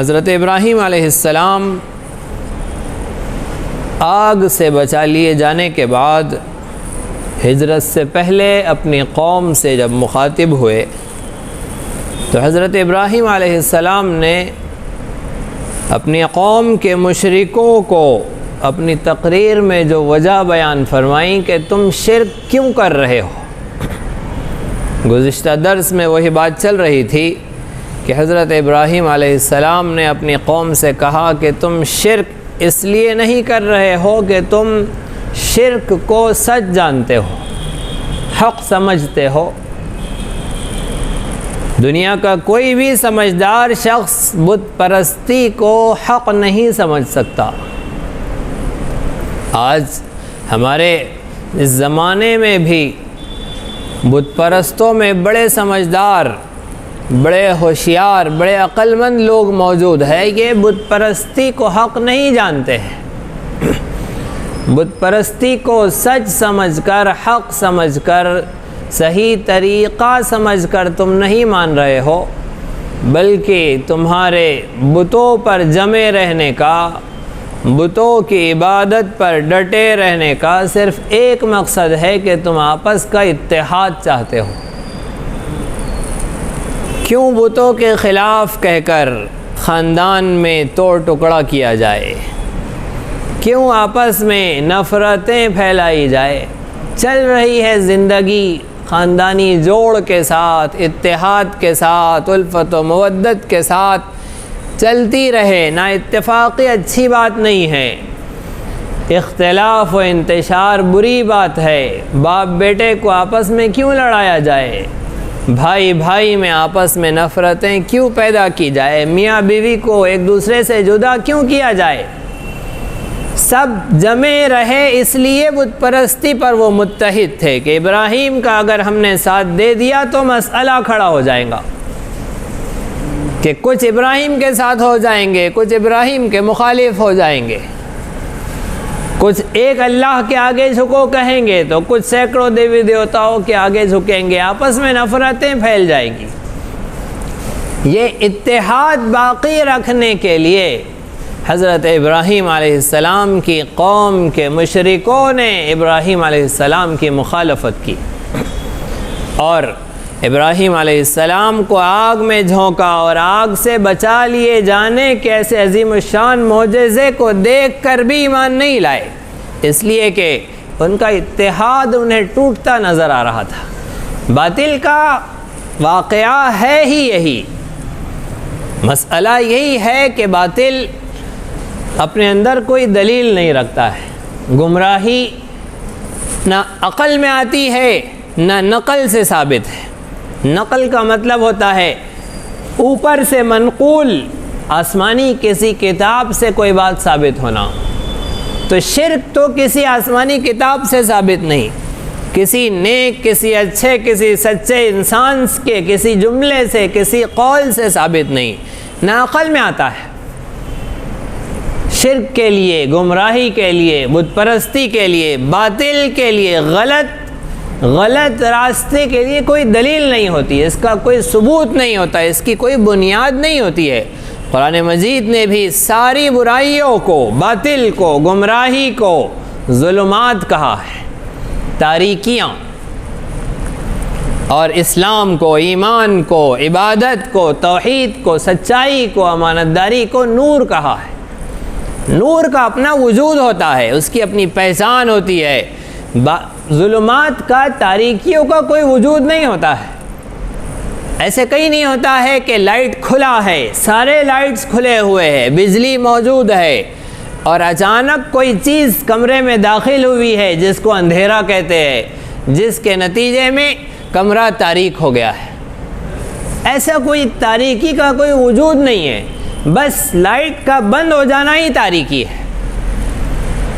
حضرت ابراہیم علیہ السلام آگ سے بچا لیے جانے کے بعد ہجرت سے پہلے اپنی قوم سے جب مخاطب ہوئے تو حضرت ابراہیم علیہ السلام نے اپنی قوم کے مشرکوں کو اپنی تقریر میں جو وجہ بیان فرمائیں کہ تم شرک کیوں کر رہے ہو۔ گزشتہ درس میں وہی بات چل رہی تھی کہ حضرت ابراہیم علیہ السلام نے اپنی قوم سے کہا کہ تم شرک اس لیے نہیں کر رہے ہو کہ تم شرک کو سچ جانتے ہو، حق سمجھتے ہو۔ دنیا کا کوئی بھی سمجھدار شخص بت پرستی کو حق نہیں سمجھ سکتا۔ آج ہمارے اس زمانے میں بھی بت پرستوں میں بڑے سمجھدار، بڑے ہوشیار، بڑے عقل مند لوگ موجود ہیں، یہ بت پرستی کو حق نہیں جانتے ہیں۔ بت پرستی کو سچ سمجھ کر، حق سمجھ کر، صحیح طریقہ سمجھ کر تم نہیں مان رہے ہو، بلکہ تمہارے بتوں پر جمے رہنے کا، بتوں کی عبادت پر ڈٹے رہنے کا صرف ایک مقصد ہے کہ تم آپس کا اتحاد چاہتے ہو۔ کیوں بتوں کے خلاف کہہ کر خاندان میں توڑ ٹکڑا کیا جائے؟ کیوں آپس میں نفرتیں پھیلائی جائے؟ چل رہی ہے زندگی خاندانی جوڑ کے ساتھ، اتحاد کے ساتھ، الفت و مودت کے ساتھ چلتی رہے۔ نا اتفاقی اچھی بات نہیں ہے، اختلاف و انتشار بری بات ہے۔ باپ بیٹے کو آپس میں کیوں لڑایا جائے؟ بھائی بھائی میں آپس میں نفرتیں کیوں پیدا کی جائے؟ میاں بیوی کو ایک دوسرے سے جدا کیوں کیا جائے؟ سب جمے رہے اس لیے بت پرستی پر وہ متحد تھے کہ ابراہیم کا اگر ہم نے ساتھ دے دیا تو مسئلہ کھڑا ہو جائے گا، کہ کچھ ابراہیم کے ساتھ ہو جائیں گے، کچھ ابراہیم کے مخالف ہو جائیں گے، کچھ ایک اللہ کے آگے جھکو کہیں گے تو کچھ سینکڑوں دیوی دیوتاؤں کے آگے جھکیں گے، آپس میں نفرتیں پھیل جائیں گی۔ یہ اتحاد باقی رکھنے کے لیے حضرت ابراہیم علیہ السلام کی قوم کے مشرکوں نے ابراہیم علیہ السلام کی مخالفت کی اور ابراہیم علیہ السلام کو آگ میں جھونکا، اور آگ سے بچا لیے جانے کے ایسے عظیم الشان معجزے کو دیکھ کر بھی ایمان نہیں لائے، اس لیے کہ ان کا اتحاد انہیں ٹوٹتا نظر آ رہا تھا۔ باطل کا واقعہ ہے ہی یہی، مسئلہ یہی ہے کہ باطل اپنے اندر کوئی دلیل نہیں رکھتا ہے۔ گمراہی نہ عقل میں آتی ہے نہ نقل سے ثابت ہے۔ نقل کا مطلب ہوتا ہے اوپر سے منقول آسمانی کسی کتاب سے کوئی بات ثابت ہونا، تو شرک تو کسی آسمانی کتاب سے ثابت نہیں، کسی نیک، کسی اچھے، کسی سچے انسان کے کسی جملے سے، کسی قول سے ثابت نہیں، نہ عقل میں آتا ہے۔ شرک کے لیے، گمراہی کے لیے، بت پرستی کے لیے، باطل کے لیے، غلط راستے کے لیے کوئی دلیل نہیں ہوتی، اس کا کوئی ثبوت نہیں ہوتا، اس کی کوئی بنیاد نہیں ہوتی ہے۔ قرآن مجید نے بھی ساری برائیوں کو، باطل کو، گمراہی کو ظلمات کہا ہے، تاریکیاں، اور اسلام کو، ایمان کو، عبادت کو، توحید کو، سچائی کو، امانت داری کو نور کہا ہے۔ نور کا اپنا وجود ہوتا ہے، اس کی اپنی پہچان ہوتی ہے۔ ظلمات کا، تاریکیوں کا کوئی وجود نہیں ہوتا ہے۔ ایسے کہیں نہیں ہوتا ہے کہ لائٹ کھلا ہے، سارے لائٹس کھلے ہوئے ہیں، بجلی موجود ہے، اور اچانک کوئی چیز کمرے میں داخل ہوئی ہے جس کو اندھیرا کہتے ہیں، جس کے نتیجے میں کمرہ تاریک ہو گیا ہے۔ ایسا کوئی تاریکی کا کوئی وجود نہیں ہے، بس لائٹ کا بند ہو جانا ہی تاریکی ہے،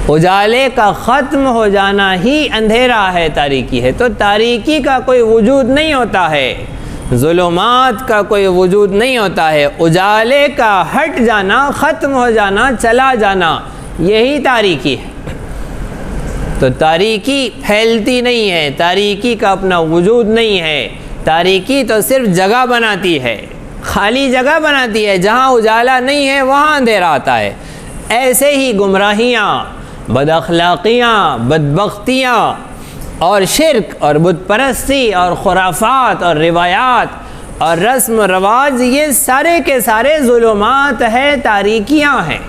اجالے کا ختم ہو جانا ہی اندھیرا ہے، تاریکی ہے۔ تو تاریکی کا کوئی وجود نہیں ہوتا ہے، ظلمات کا کوئی وجود نہیں ہوتا ہے، اجالے کا ہٹ جانا، ختم ہو جانا، چلا جانا، یہی تاریکی ہے۔ تو تاریکی پھیلتی نہیں ہے، تاریکی کا اپنا وجود نہیں ہے، تاریکی تو صرف جگہ بناتی ہے، خالی جگہ بناتی ہے، جہاں اجالا نہیں ہے وہاں اندھیرا آتا ہے۔ ایسے ہی گمراہیاں، بد اخلاقیاں، بدبختیاں اور شرک اور بت پرستی اور خرافات اور روایات اور رسم و رواج، یہ سارے کے سارے ظلمات ہیں، تاریکیاں ہیں،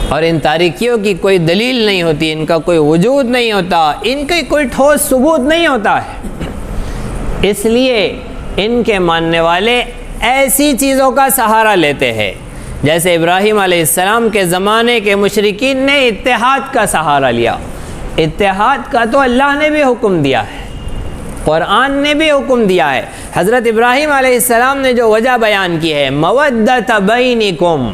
اور ان تاریکیوں کی کوئی دلیل نہیں ہوتی، ان کا کوئی وجود نہیں ہوتا، ان کی کوئی ٹھوس ثبوت نہیں ہوتا ہے۔ اس لیے ان کے ماننے والے ایسی چیزوں کا سہارا لیتے ہیں، جیسے ابراہیم علیہ السلام کے زمانے کے مشرکین نے اتحاد کا سہارا لیا۔ اتحاد کا تو اللہ نے بھی حکم دیا ہے، قرآن نے بھی حکم دیا ہے۔ حضرت ابراہیم علیہ السلام نے جو وجہ بیان کی ہے، مودۃ بینکم،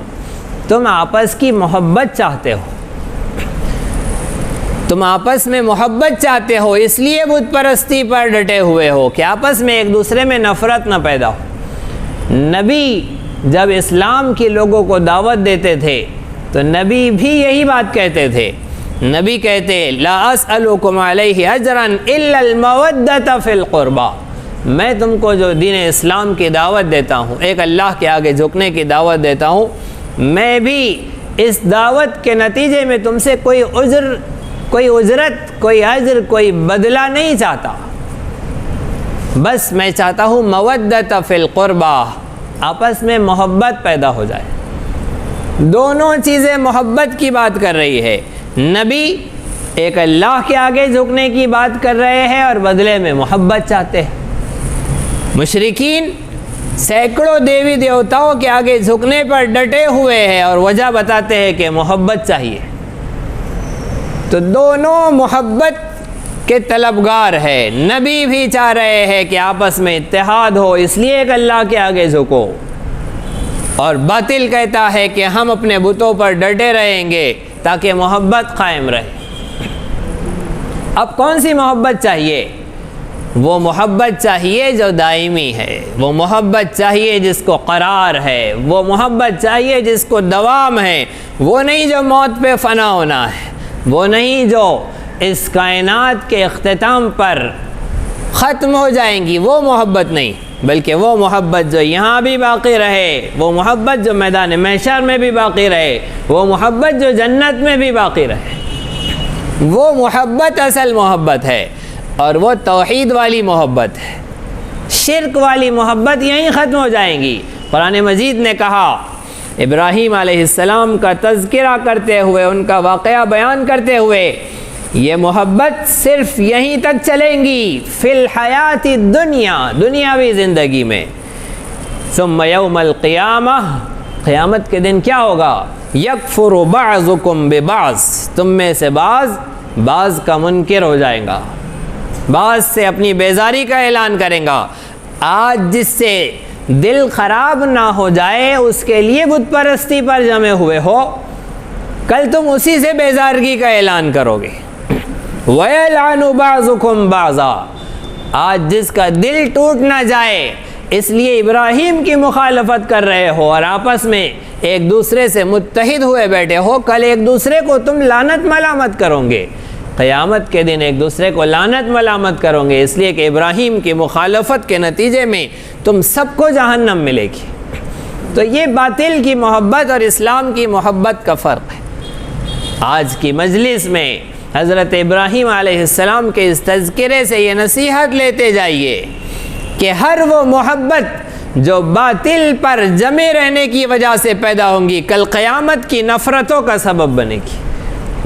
تم آپس کی محبت چاہتے ہو، تم آپس میں محبت چاہتے ہو، اس لیے بت پرستی پر ڈٹے ہوئے ہو کہ آپس میں ایک دوسرے میں نفرت نہ پیدا ہو۔ نبی جب اسلام کے لوگوں کو دعوت دیتے تھے تو نبی بھی یہی بات کہتے تھے۔ نبی کہتے لا اسألکم علیہ اجرا الا المودۃ فی القربى، میں تم کو جو دین اسلام کی دعوت دیتا ہوں، ایک اللہ کے آگے جھکنے کی دعوت دیتا ہوں، میں بھی اس دعوت کے نتیجے میں تم سے کوئی اجرت، کوئی اجر، کوئی بدلہ نہیں چاہتا، بس میں چاہتا ہوں مودۃ فی القربى، آپس میں محبت پیدا ہو جائے۔ دونوں چیزیں محبت کی بات کر رہی ہے۔ نبی ایک اللہ کے آگے جھکنے کی بات کر رہے ہیں اور بدلے میں محبت چاہتے ہیں۔ مشرکین سینکڑوں دیوی دیوتاؤں کے آگے جھکنے پر ڈٹے ہوئے ہیں اور وجہ بتاتے ہیں کہ محبت چاہیے۔ تو دونوں محبت کے طلبگار ہے۔ نبی بھی چاہ رہے ہیں کہ آپس میں اتحاد ہو، اس لیے ایک اللہ کے آگے جھکو، اور باطل کہتا ہے کہ ہم اپنے بتوں پر ڈٹے رہیں گے تاکہ محبت قائم رہے۔ اب کون سی محبت چاہیے؟ وہ محبت چاہیے جو دائمی ہے، وہ محبت چاہیے جس کو قرار ہے، وہ محبت چاہیے جس کو دوام ہے، وہ نہیں جو موت پہ فنا ہونا ہے، وہ نہیں جو اس کائنات کے اختتام پر ختم ہو جائیں گی، وہ محبت نہیں، بلکہ وہ محبت جو یہاں بھی باقی رہے، وہ محبت جو میدان محشر میں بھی باقی رہے، وہ محبت جو جنت میں بھی باقی رہے، وہ محبت اصل محبت ہے، اور وہ توحید والی محبت ہے۔ شرک والی محبت یہیں ختم ہو جائیں گی۔ قرآن مجید نے کہا، ابراہیم علیہ السلام کا تذکرہ کرتے ہوئے، ان کا واقعہ بیان کرتے ہوئے، یہ محبت صرف یہیں تک چلیں گی فی الحیات الدنیا، دنیاوی زندگی میں، ثم یوم القیامہ، قیامت کے دن کیا ہوگا؟ یکفر بعضکم ببعض، تم میں سے بعض کا منکر ہو جائے گا، بعض سے اپنی بیزاری کا اعلان کریں گا۔ آج جس سے دل خراب نہ ہو جائے اس کے لیے بت پرستی پر جمے ہوئے ہو، کل تم اسی سے بیزارگی کا اعلان کرو گے۔ وَيَلْعَنُ بَعْضُكُمْ بَعْضًا، آج جس کا دل ٹوٹ نہ جائے اس لیے ابراہیم کی مخالفت کر رہے ہو اور آپس میں ایک دوسرے سے متحد ہوئے بیٹھے ہو، کل ایک دوسرے کو تم لعنت ملامت کرو گے، قیامت کے دن ایک دوسرے کو لعنت ملامت کرو گے، اس لیے کہ ابراہیم کی مخالفت کے نتیجے میں تم سب کو جہنم ملے گی۔ تو یہ باطل کی محبت اور اسلام کی محبت کا فرق ہے۔ آج کی مجلس میں حضرت ابراہیم علیہ السلام کے اس تذکرے سے یہ نصیحت لیتے جائیے کہ ہر وہ محبت جو باطل پر جمے رہنے کی وجہ سے پیدا ہوں گی، کل قیامت کی نفرتوں کا سبب بنے گی،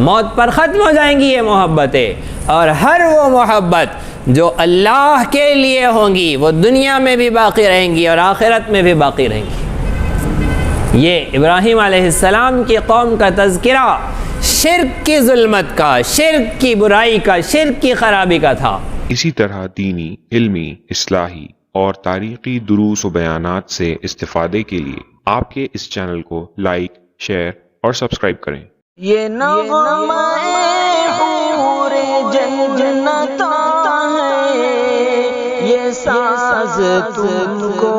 موت پر ختم ہو جائیں گی یہ محبتیں، اور ہر وہ محبت جو اللہ کے لیے ہوں گی وہ دنیا میں بھی باقی رہیں گی اور آخرت میں بھی باقی رہیں گی۔ یہ ابراہیم علیہ السلام کی قوم کا تذکرہ شرک کی ظلمت کا، شرک کی برائی کا، شرک کی خرابی کا تھا۔ اسی طرح دینی، علمی، اصلاحی اور تاریخی دروس و بیانات سے استفادے کے لیے آپ کے اس چینل کو لائک، شیئر اور سبسکرائب کریں۔ یہ نغمہ حور جنت ہے، یہ ساز تم کو